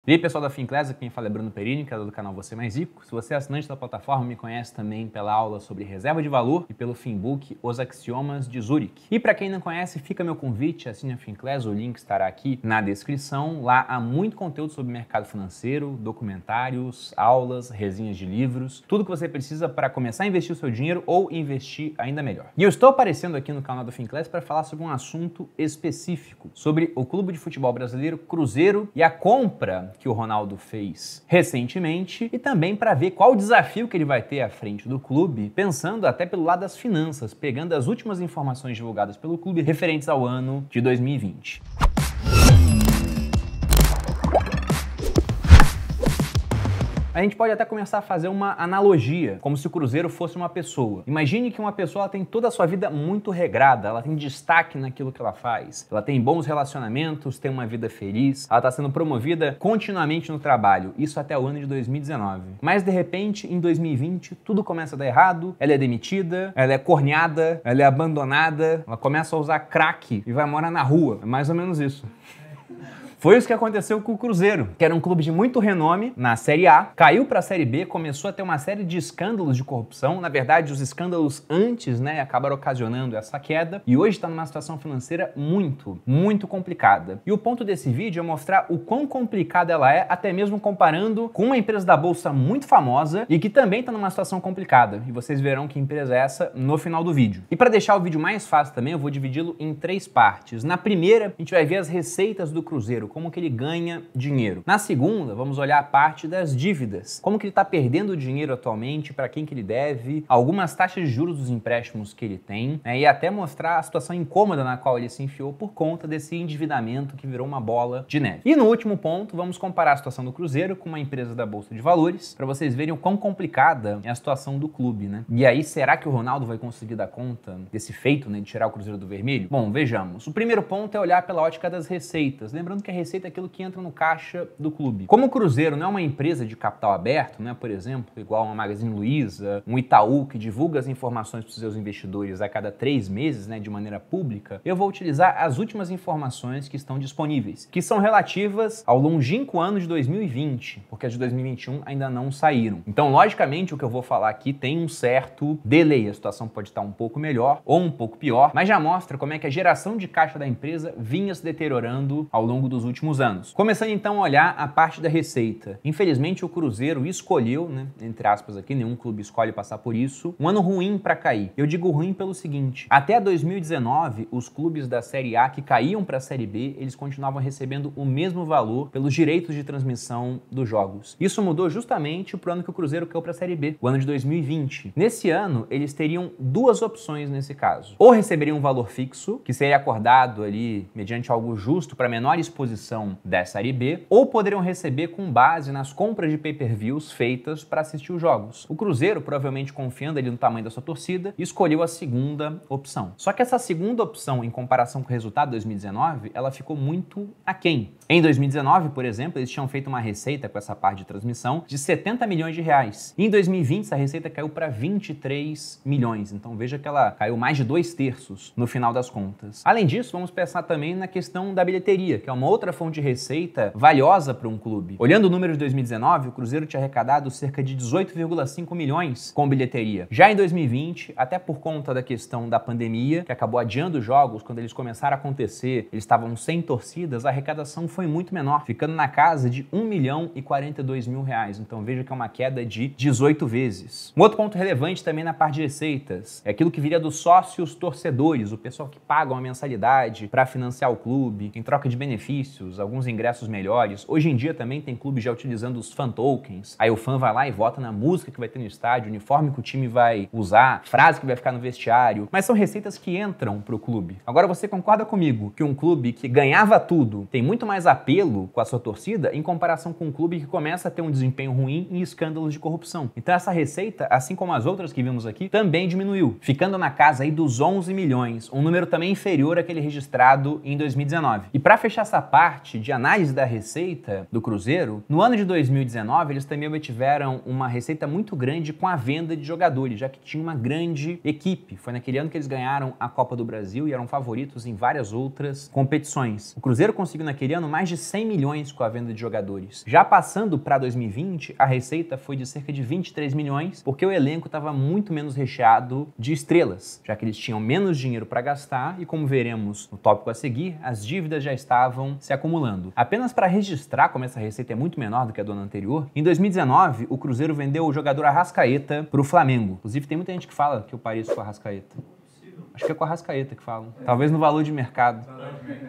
E aí, pessoal da Finclass, quem fala é Bruno Perini, que é do canal Você Mais Rico. Se você é assinante da plataforma, me conhece também pela aula sobre reserva de valor e pelo Finbook Os Axiomas de Zurich. E para quem não conhece, fica meu convite, assine a Finclass, o link estará aqui na descrição. Lá há muito conteúdo sobre mercado financeiro, documentários, aulas, resenhas de livros, tudo que você precisa para começar a investir o seu dinheiro ou investir ainda melhor. E eu estou aparecendo aqui no canal da Finclass para falar sobre um assunto específico, sobre o clube de futebol brasileiro Cruzeiro e a compra que o Ronaldo fez recentemente e também para ver qual o desafio que ele vai ter à frente do clube, pensando até pelo lado das finanças, pegando as últimas informações divulgadas pelo clube referentes ao ano de 2020. A gente pode até começar a fazer uma analogia, como se o Cruzeiro fosse uma pessoa. Imagine que uma pessoa tem toda a sua vida muito regrada, ela tem destaque naquilo que ela faz, ela tem bons relacionamentos, tem uma vida feliz, ela está sendo promovida continuamente no trabalho, isso até o ano de 2019. Mas de repente, em 2020, tudo começa a dar errado, ela é demitida, ela é corneada, ela é abandonada, ela começa a usar crack e vai morar na rua. É mais ou menos isso. Foi isso que aconteceu com o Cruzeiro, que era um clube de muito renome na Série A, caiu para a Série B, começou a ter uma série de escândalos de corrupção. Na verdade, os escândalos antes, acabaram ocasionando essa queda e hoje está numa situação financeira muito complicada. E o ponto desse vídeo é mostrar o quão complicada ela é, até mesmo comparando com uma empresa da bolsa muito famosa e que também está numa situação complicada. E vocês verão que empresa é essa no final do vídeo. E para deixar o vídeo mais fácil também, eu vou dividi-lo em 3 partes. Na primeira, a gente vai ver as receitas do Cruzeiro, como que ele ganha dinheiro. Na segunda, vamos olhar a parte das dívidas, como que ele está perdendo dinheiro atualmente, para quem que ele deve, algumas taxas de juros dos empréstimos que ele tem, e até mostrar a situação incômoda na qual ele se enfiou por conta desse endividamento que virou uma bola de neve. E no último ponto, vamos comparar a situação do Cruzeiro com uma empresa da Bolsa de Valores, para vocês verem o quão complicada é a situação do clube, E aí, será que o Ronaldo vai conseguir dar conta desse feito, de tirar o Cruzeiro do vermelho? Bom, vejamos. O primeiro ponto é olhar pela ótica das receitas, lembrando que a receita é aquilo que entra no caixa do clube. Como o Cruzeiro não é uma empresa de capital aberto, por exemplo, igual uma Magazine Luiza, um Itaú que divulga as informações para os seus investidores a cada 3 meses, de maneira pública, eu vou utilizar as últimas informações que estão disponíveis, que são relativas ao longínquo ano de 2020, porque as de 2021 ainda não saíram. Então, logicamente, o que eu vou falar aqui tem um certo delay. A situação pode estar um pouco melhor ou um pouco pior, mas já mostra como é que a geração de caixa da empresa vinha se deteriorando ao longo dos últimos anos. Começando então a olhar a parte da receita. Infelizmente o Cruzeiro escolheu, entre aspas aqui, nenhum clube escolhe passar por isso, um ano ruim para cair. Eu digo ruim pelo seguinte: até 2019, os clubes da Série A que caíam para a Série B, eles continuavam recebendo o mesmo valor pelos direitos de transmissão dos jogos. Isso mudou justamente pro ano que o Cruzeiro caiu para a Série B, o ano de 2020. Nesse ano, eles teriam 2 opções nesse caso. Ou receberiam um valor fixo, que seria acordado ali mediante algo justo para menor exposição da Série B, ou poderiam receber com base nas compras de pay-per-views feitas para assistir os jogos. O Cruzeiro, provavelmente confiando ali no tamanho da sua torcida, escolheu a segunda opção. Só que essa segunda opção, em comparação com o resultado de 2019, ela ficou muito aquém. Em 2019, por exemplo, eles tinham feito uma receita com essa parte de transmissão de 70 milhões de reais. E em 2020, essa receita caiu para 23 milhões. Então veja que ela caiu mais de 2/3 no final das contas. Além disso, vamos pensar também na questão da bilheteria, que é uma outra fonte de receita valiosa para um clube. Olhando o número de 2019, o Cruzeiro tinha arrecadado cerca de 18,5 milhões com bilheteria. Já em 2020, até por conta da questão da pandemia, que acabou adiando os jogos, quando eles começaram a acontecer, eles estavam sem torcidas, a arrecadação foi muito menor, ficando na casa de 1.042.000 reais. Então veja que é uma queda de 18 vezes. Um outro ponto relevante também na parte de receitas é aquilo que viria dos sócios torcedores, o pessoal que paga uma mensalidade para financiar o clube, em troca de benefícios, alguns ingressos melhores. Hoje em dia também tem clubes já utilizando os fan tokens. Aí o fã vai lá e vota na música que vai ter no estádio, uniforme que o time vai usar, frase que vai ficar no vestiário. Mas são receitas que entram pro clube. Agora você concorda comigo que um clube que ganhava tudo tem muito mais apelo com a sua torcida em comparação com um clube que começa a ter um desempenho ruim em escândalos de corrupção? Então essa receita, assim como as outras que vimos aqui, também diminuiu, ficando na casa aí dos 11 milhões, um número também inferior àquele registrado em 2019. E para fechar essa parte, parte de análise da receita do Cruzeiro, no ano de 2019 eles também obtiveram uma receita muito grande com a venda de jogadores, já que tinha uma grande equipe. Foi naquele ano que eles ganharam a Copa do Brasil e eram favoritos em várias outras competições. O Cruzeiro conseguiu naquele ano mais de 100 milhões com a venda de jogadores. Já passando para 2020, a receita foi de cerca de 23 milhões, porque o elenco estava muito menos recheado de estrelas, já que eles tinham menos dinheiro para gastar e, como veremos no tópico a seguir, as dívidas já estavam se acumulando. Apenas para registrar como essa receita é muito menor do que a do ano anterior, em 2019 o Cruzeiro vendeu o jogador Arrascaeta para o Flamengo. Inclusive tem muita gente que fala que eu pareço com o Arrascaeta. Acho que é com a Arrascaeta que falam. Talvez no valor de mercado.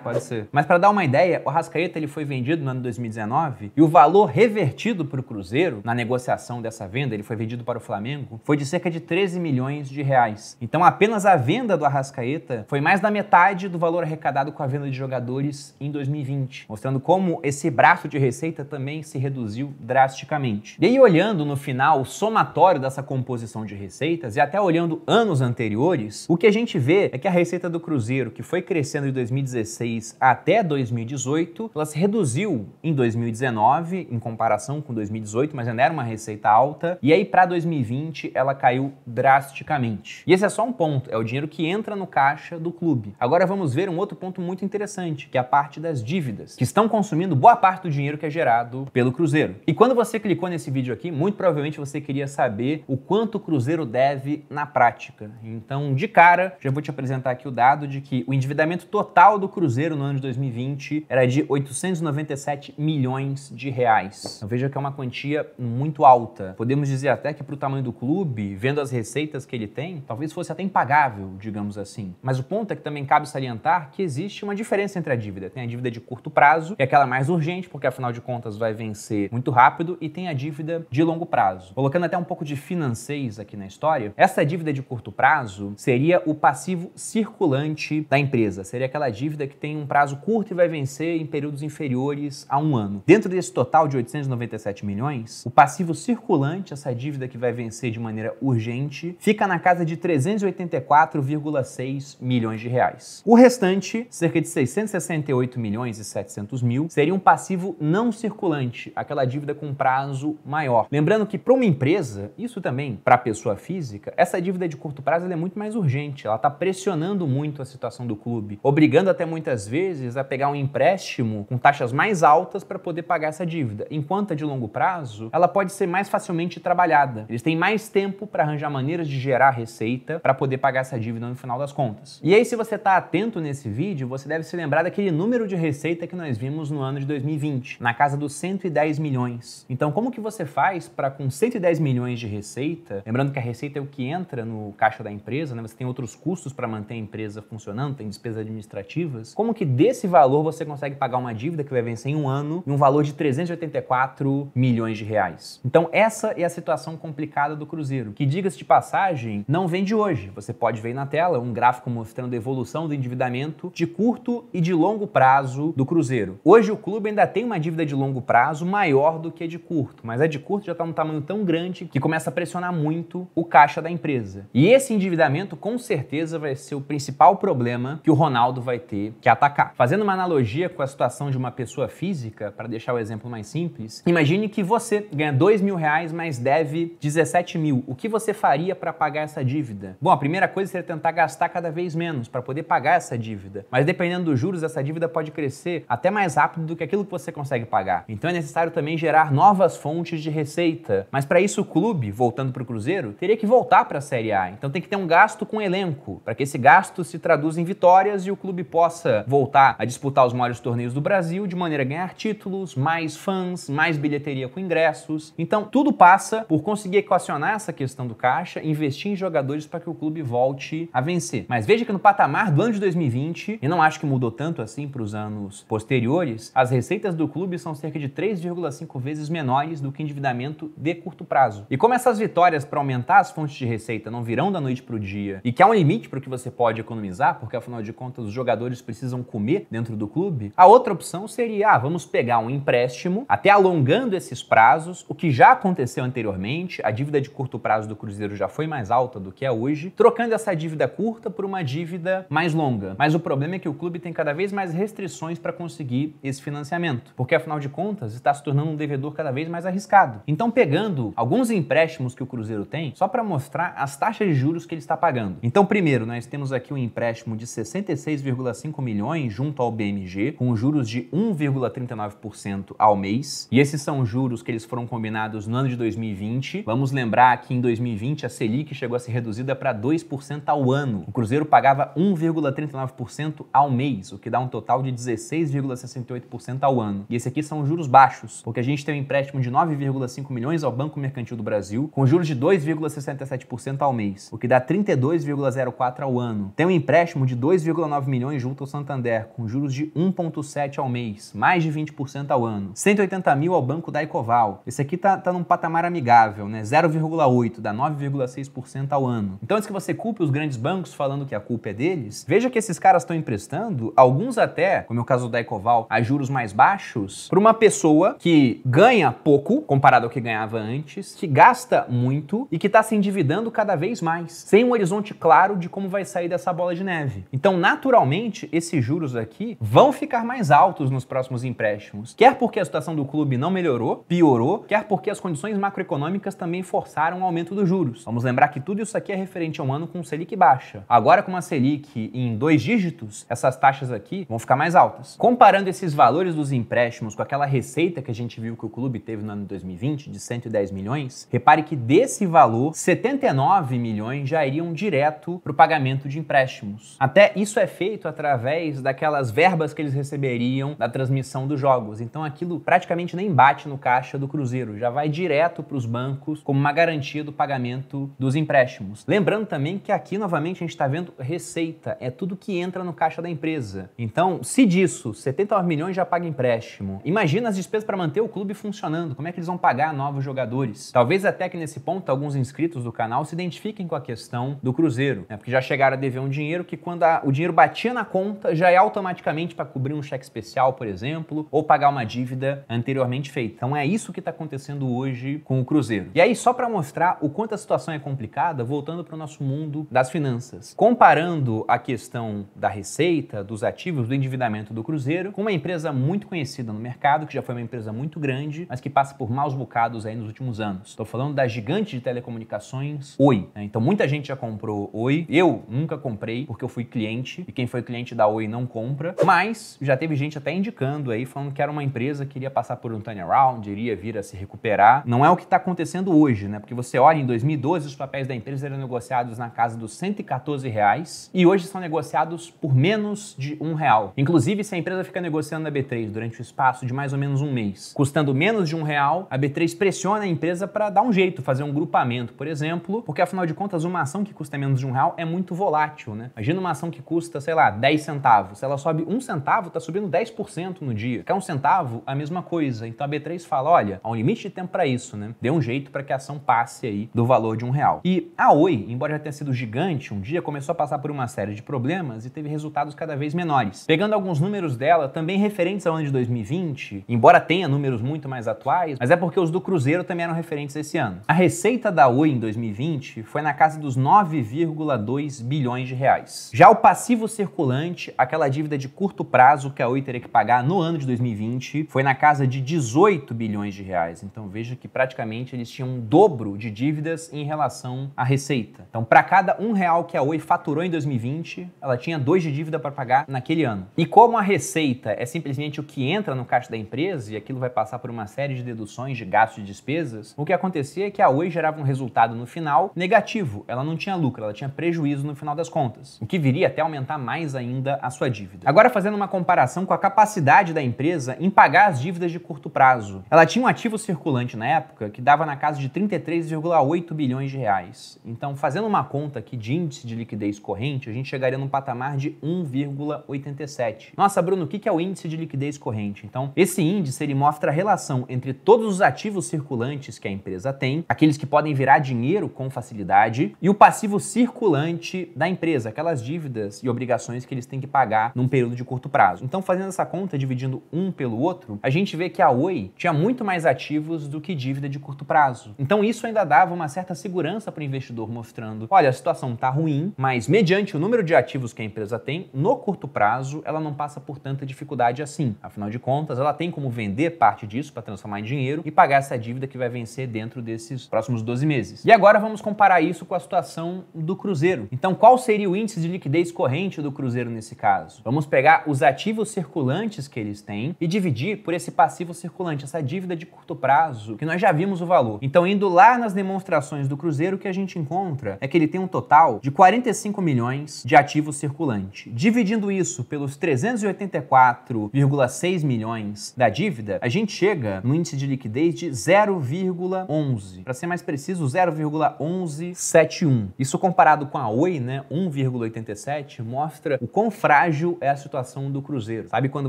Pode ser. Mas para dar uma ideia, o Arrascaeta ele foi vendido no ano de 2019 e o valor revertido para o Cruzeiro na negociação dessa venda, ele foi vendido para o Flamengo, foi de cerca de 13 milhões de reais. Então apenas a venda do Arrascaeta foi mais da metade do valor arrecadado com a venda de jogadores em 2020, mostrando como esse braço de receita também se reduziu drasticamente. E aí, olhando no final o somatório dessa composição de receitas e até olhando anos anteriores, o que a gente vê é que a receita do Cruzeiro, que foi crescendo de 2016 até 2018, ela se reduziu em 2019 em comparação com 2018, mas ainda era uma receita alta, e aí para 2020 ela caiu drasticamente. E esse é só um ponto, é o dinheiro que entra no caixa do clube. Agora vamos ver um outro ponto muito interessante, que é a parte das dívidas, que estão consumindo boa parte do dinheiro que é gerado pelo Cruzeiro. E quando você clicou nesse vídeo aqui, muito provavelmente você queria saber o quanto o Cruzeiro deve na prática. Então, de cara, já vou te apresentar aqui o dado de que o endividamento total do Cruzeiro no ano de 2020 era de 897 milhões de reais. Então veja que é uma quantia muito alta. Podemos dizer até que para o tamanho do clube, vendo as receitas que ele tem, talvez fosse até impagável, digamos assim. Mas o ponto é que também cabe salientar que existe uma diferença entre a dívida. Tem a dívida de curto prazo, que é aquela mais urgente, porque afinal de contas vai vencer muito rápido, e tem a dívida de longo prazo. Colocando até um pouco de financeiros aqui na história, essa dívida de curto prazo seria o passivo circulante da empresa. Seria aquela dívida que tem um prazo curto e vai vencer em períodos inferiores a um ano. Dentro desse total de 897 milhões, o passivo circulante, essa dívida que vai vencer de maneira urgente, fica na casa de 384,6 milhões de reais. O restante, cerca de 668 milhões e 700 mil, seria um passivo não circulante, aquela dívida com prazo maior. Lembrando que para uma empresa, isso também para a pessoa física, essa dívida de curto prazo ela é muito mais urgente, ela está pressionando muito a situação do clube, obrigando até muitas vezes a pegar um empréstimo com taxas mais altas para poder pagar essa dívida, enquanto a de longo prazo, ela pode ser mais facilmente trabalhada. Eles têm mais tempo para arranjar maneiras de gerar receita para poder pagar essa dívida no final das contas. E aí, se você está atento nesse vídeo, você deve se lembrar daquele número de receita que nós vimos no ano de 2020, na casa dos 110 milhões. Então, como que você faz para, com 110 milhões de receita, lembrando que a receita é o que entra no caixa da empresa, né? Você tem outros custos para manter a empresa funcionando, tem despesas administrativas, como que desse valor você consegue pagar uma dívida que vai vencer em um ano em um valor de 384 milhões de reais? Então essa é a situação complicada do Cruzeiro, que, diga-se de passagem, não vem de hoje. Você pode ver na tela um gráfico mostrando a evolução do endividamento de curto e de longo prazo do Cruzeiro. Hoje o clube ainda tem uma dívida de longo prazo maior do que a de curto, mas a de curto já está num tamanho tão grande que começa a pressionar muito o caixa da empresa. E esse endividamento com certeza vai ser o principal problema que o Ronaldo vai ter que atacar. Fazendo uma analogia com a situação de uma pessoa física, para deixar o exemplo mais simples, imagine que você ganha 2 mil reais, mas deve 17 mil. O que você faria para pagar essa dívida? Bom, a primeira coisa seria tentar gastar cada vez menos para poder pagar essa dívida. Mas dependendo dos juros, essa dívida pode crescer até mais rápido do que aquilo que você consegue pagar. Então é necessário também gerar novas fontes de receita. Mas para isso o clube, voltando para o Cruzeiro, teria que voltar para a Série A. Então tem que ter um gasto com elenco, para que esse gasto se traduza em vitórias e o clube possa voltar a disputar os maiores torneios do Brasil de maneira a ganhar títulos, mais fãs, mais bilheteria com ingressos. Então tudo passa por conseguir equacionar essa questão do caixa, investir em jogadores para que o clube volte a vencer. Mas veja que no patamar do ano de 2020, e não acho que mudou tanto assim para os anos posteriores, as receitas do clube são cerca de 3,5 vezes menores do que endividamento de curto prazo. E como essas vitórias para aumentar as fontes de receita não virão da noite para o dia e que há um limite limite para o que você pode economizar, porque afinal de contas os jogadores precisam comer dentro do clube, a outra opção seria, vamos pegar um empréstimo, até alongando esses prazos, o que já aconteceu anteriormente, a dívida de curto prazo do Cruzeiro já foi mais alta do que é hoje, trocando essa dívida curta por uma dívida mais longa. Mas o problema é que o clube tem cada vez mais restrições para conseguir esse financiamento, porque afinal de contas está se tornando um devedor cada vez mais arriscado. Então, pegando alguns empréstimos que o Cruzeiro tem, só para mostrar as taxas de juros que ele está pagando. Então, primeiro, nós temos aqui um empréstimo de 66,5 milhões junto ao BMG, com juros de 1,39% ao mês. E esses são juros que eles foram combinados no ano de 2020. Vamos lembrar que em 2020 a Selic chegou a ser reduzida para 2% ao ano. O Cruzeiro pagava 1,39% ao mês, o que dá um total de 16,68% ao ano. E esse aqui são juros baixos, porque a gente tem um empréstimo de 9,5 milhões ao Banco Mercantil do Brasil, com juros de 2,67% ao mês, o que dá 32,04% ao ano. Tem um empréstimo de 2,9 milhões junto ao Santander, com juros de 1,7% ao mês, mais de 20% ao ano. 180 mil ao Banco Daicoval. Esse aqui tá num patamar amigável, né? 0,8%, dá 9,6% ao ano. Então, antes que você culpe os grandes bancos falando que a culpa é deles, veja que esses caras estão emprestando, alguns até, como é o caso do Daicoval, a juros mais baixos, para uma pessoa que ganha pouco, comparado ao que ganhava antes, que gasta muito e que está se endividando cada vez mais, sem um horizonte claro de como vai sair dessa bola de neve. Então, naturalmente, esses juros aqui vão ficar mais altos nos próximos empréstimos, quer porque a situação do clube não melhorou, piorou, quer porque as condições macroeconômicas também forçaram o aumento dos juros. Vamos lembrar que tudo isso aqui é referente a um ano com Selic baixa. Agora, com uma Selic em 2 dígitos, essas taxas aqui vão ficar mais altas. Comparando esses valores dos empréstimos com aquela receita que a gente viu que o clube teve no ano de 2020, de 110 milhões, repare que desse valor, 79 milhões já iriam direto para o pagamento de empréstimos. Até isso é feito através daquelas verbas que eles receberiam da transmissão dos jogos. Então aquilo praticamente nem bate no caixa do Cruzeiro, já vai direto para os bancos como uma garantia do pagamento dos empréstimos. Lembrando também que aqui, novamente, a gente está vendo receita, é tudo que entra no caixa da empresa. Então, se disso, 79 milhões já paga empréstimo, imagina as despesas para manter o clube funcionando, como é que eles vão pagar novos jogadores? Talvez até que nesse ponto alguns inscritos do canal se identifiquem com a questão do Cruzeiro, né? Porque já chegaram a dever um dinheiro que quando o dinheiro batia na conta, já é automaticamente para cobrir um cheque especial, por exemplo, ou pagar uma dívida anteriormente feita. Então é isso que está acontecendo hoje com o Cruzeiro. E aí, só para mostrar o quanto a situação é complicada, voltando para o nosso mundo das finanças. Comparando a questão da receita, dos ativos, do endividamento do Cruzeiro, com uma empresa muito conhecida no mercado, que já foi uma empresa muito grande, mas que passa por maus bocados aí nos últimos anos. Estou falando da gigante de telecomunicações Oi, né? Então muita gente já comprou Oi. Eu nunca comprei, porque eu fui cliente, e quem foi cliente da Oi não compra, mas já teve gente até indicando aí, falando que era uma empresa que iria passar por um turnaround, iria vir a se recuperar. Não é o que está acontecendo hoje, né? Porque você olha, em 2012 os papéis da empresa eram negociados na casa dos R$114 e hoje são negociados por menos de R$1. Inclusive, se a empresa fica negociando na B3 durante o espaço de mais ou menos um mês, custando menos de R$1, a B3 pressiona a empresa para dar um jeito, fazer um grupamento, por exemplo, porque afinal de contas uma ação que custa menos de R$1 é muito volátil, né? Imagina uma ação que custa, sei lá, 10 centavos. Se ela sobe 1 centavo, tá subindo 10% no dia. Quer 1 centavo, a mesma coisa. Então a B3 fala, olha, há um limite de tempo para isso, né? Dê um jeito para que a ação passe aí do valor de R$1. E a Oi, embora já tenha sido gigante, um dia começou a passar por uma série de problemas e teve resultados cada vez menores. Pegando alguns números dela, também referentes ao ano de 2020, embora tenha números muito mais atuais, mas é porque os do Cruzeiro também eram referentes a esse ano. A receita da Oi em 2020 foi na casa dos 9,2 bilhões de reais. Já o passivo circulante, aquela dívida de curto prazo que a Oi teria que pagar no ano de 2020, foi na casa de 18 bilhões de reais. Então veja que praticamente eles tinham um dobro de dívidas em relação à receita. Então, para cada R$1 que a Oi faturou em 2020, ela tinha 2 de dívida para pagar naquele ano. E como a receita é simplesmente o que entra no caixa da empresa e aquilo vai passar por uma série de deduções de gastos e despesas, o que acontecia é que a Oi gerava um resultado no final negativo. Ela não tinha lucro, ela tinha prejuízo no final das contas, o que viria até aumentar mais ainda a sua dívida. Agora, fazendo uma comparação com a capacidade da empresa em pagar as dívidas de curto prazo. Ela tinha um ativo circulante na época que dava na casa de 33,8 bilhões de reais. Então, fazendo uma conta aqui de índice de liquidez corrente, a gente chegaria num patamar de 1,87. Nossa, Bruno, o que é o índice de liquidez corrente? Então, esse índice ele mostra a relação entre todos os ativos circulantes que a empresa tem, aqueles que podem virar dinheiro com facilidade, e o passivo circulante circulante da empresa, aquelas dívidas e obrigações que eles têm que pagar num período de curto prazo. Então, fazendo essa conta, dividindo um pelo outro, a gente vê que a Oi tinha muito mais ativos do que dívida de curto prazo. Então, isso ainda dava uma certa segurança para o investidor, mostrando, olha, a situação está ruim, mas mediante o número de ativos que a empresa tem, no curto prazo, ela não passa por tanta dificuldade assim. Afinal de contas, ela tem como vender parte disso para transformar em dinheiro e pagar essa dívida que vai vencer dentro desses próximos 12 meses. E agora vamos comparar isso com a situação do Cruzeiro. Então, qual seria o índice de liquidez corrente do Cruzeiro nesse caso? Vamos pegar os ativos circulantes que eles têm e dividir por esse passivo circulante, essa dívida de curto prazo, que nós já vimos o valor. Então, indo lá nas demonstrações do Cruzeiro, o que a gente encontra é que ele tem um total de 45 milhões de ativo circulante. Dividindo isso pelos 384,6 milhões da dívida, a gente chega no índice de liquidez de 0,11. Para ser mais preciso, 0,1171. Isso comparado com a Oi, né, 1,87, mostra o quão frágil é a situação do Cruzeiro. Sabe quando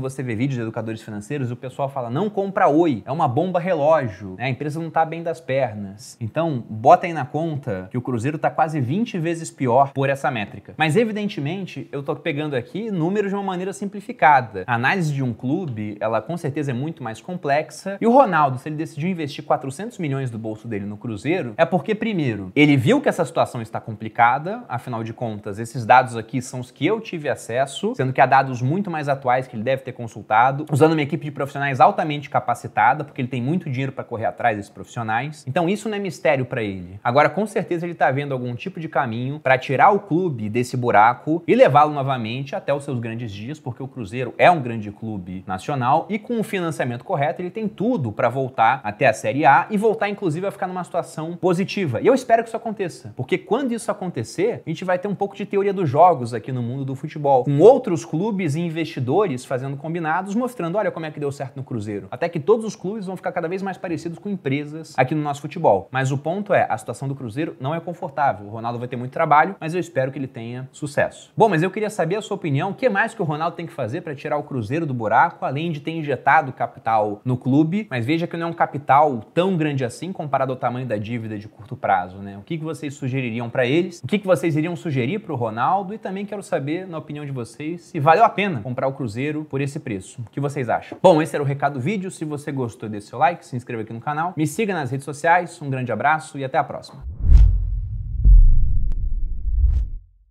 você vê vídeos de educadores financeiros e o pessoal fala, não compra Oi, é uma bomba relógio, né? A empresa não tá bem das pernas. Então, bota aí na conta que o Cruzeiro tá quase 20 vezes pior por essa métrica. Mas, evidentemente, eu tô pegando aqui números de uma maneira simplificada. A análise de um clube, ela com certeza é muito mais complexa. E o Ronaldo, se ele decidiu investir 400 milhões do bolso dele no Cruzeiro, é porque, primeiro, ele viu que essa situação está complicada, afinal de contas, esses dados aqui são os que eu tive acesso, sendo que há dados muito mais atuais que ele deve ter consultado, usando uma equipe de profissionais altamente capacitada, porque ele tem muito dinheiro para correr atrás desses profissionais. Então isso não é mistério para ele. Agora, com certeza, ele está vendo algum tipo de caminho para tirar o clube desse buraco e levá-lo novamente até os seus grandes dias, porque o Cruzeiro é um grande clube nacional e com o financiamento correto, ele tem tudo para voltar até a Série A e voltar, inclusive, a ficar numa situação positiva. E eu espero que isso aconteça, porque quando isso acontecer, a gente vai ter um pouco de teoria dos jogos aqui no mundo do futebol, com outros clubes e investidores fazendo combinados, mostrando, olha como é que deu certo no Cruzeiro. Até que todos os clubes vão ficar cada vez mais parecidos com empresas aqui no nosso futebol. Mas o ponto é, a situação do Cruzeiro não é confortável. O Ronaldo vai ter muito trabalho, mas eu espero que ele tenha sucesso. Bom, mas eu queria saber a sua opinião. O que mais que o Ronaldo tem que fazer para tirar o Cruzeiro do buraco, além de ter injetado capital no clube? Mas veja que não é um capital tão grande assim comparado ao tamanho da dívida de curto prazo, né? O que vocês sugeririam para eles? O que vocês iriam sugerir para o Ronaldo? E também quero saber, na opinião de vocês, se valeu a pena comprar o Cruzeiro por esse preço. O que vocês acham? Bom, esse era o recado do vídeo. Se você gostou, deixe seu like, se inscreva aqui no canal, me siga nas redes sociais. Um grande abraço e até a próxima.